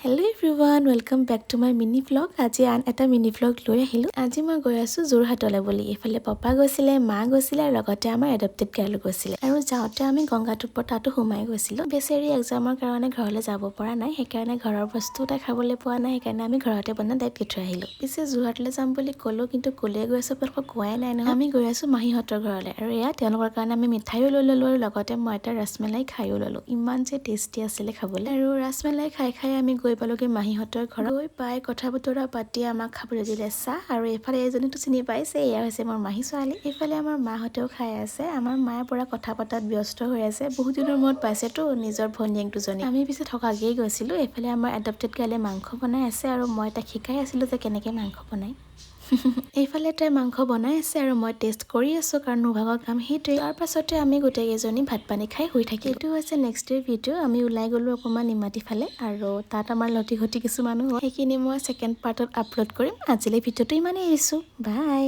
Hello everyone, welcome back to my mini vlog. আজি আন এটা মিনি vlog লৈ আহিলো। আজি মই গৈ আছো যোৰহাটলৈ বুলি। এফালে পাপা গৈছিলে, মা গৈছিলে আৰু লগতে আমাৰ এডপ্টেড গাৰ্ল গৈছিলে। আৰু যাওঁতে আমি গংগাটোপৰ তাতো সোমাই গৈছিলো। বেচেৰি এক্সামৰ কাৰণে ঘৰলৈ যাব পৰা নাই, সেইকাৰণে ঘৰৰ বস্তু এটা খাবলৈ পোৱা নাই, সেইকাৰণে আমি ঘৰতে বনাই ডাইৰেক্ট দি থৈ আহিলো। পিছে যোৰহাটলৈ যাম বুলি ক'লো, কিন্তু ক'লে গৈ আছো আপোনালোকক কোৱাই নাই নহয়। আমি গৈ আছো মাহীহঁতৰ ঘৰলৈ আৰু এয়া তেওঁলোকৰ কাৰণে আমি মিঠাইও লৈ ল'লো আৰু লগতে মই এটা ৰসমলাই খাইও ল'লো। ইমান যে টেষ্টি আছিলে খাবলৈ। আৰু ৰসমলাই খাই আমি গৈ পালোগে মাহীহঁতৰ ঘৰত। গৈ পাই কথা বতৰা পাতি আমাক খাবলৈ দিলে চাহ আৰু এইফালে এজনীতো চিনি পাইছে, এয়া হৈছে মোৰ মাহী ছোৱালী। এইফালে আমাৰ মাহঁতেও খাই আছে। আমাৰ মায়ে পুৰা কথা পতাত ব্যস্ত হৈ আছে, বহুত দিনৰ মূৰত পাইছেতো নিজৰ ভনীয়েক দুজনী। আমি পিছে থকাকেই গৈছিলো। এইফালে আমাৰ এডপ্টেড গাৰ্লে মাংস বনাই আছে আৰু মই তাক শিকাই আছিলো যে কেনেকে মাংস বনাই। এইফালে তাই মাংস বনাই আছে আৰু মই টেষ্ট কৰি আছো, কাৰণ মোৰ ভাগৰ কাম সেইটোৱে। তাৰ পাছতে আমি গোটেইকেইজনী ভাত পানী খাই শুই থাকিলো। এইটো হৈছে নেক্সট ডে ভিডিঅ'। আমি ওলাই গলো অকণমান নিমাতী ফালে আৰু তাত আমাৰ লটি ঘটি কিছু মানুহ, সেইখিনি মই ছেকেণ্ড পাৰ্টত আপলোড কৰিম। আজিলৈ ভিডিঅ'টো ইমানেই এৰিছো, বাই।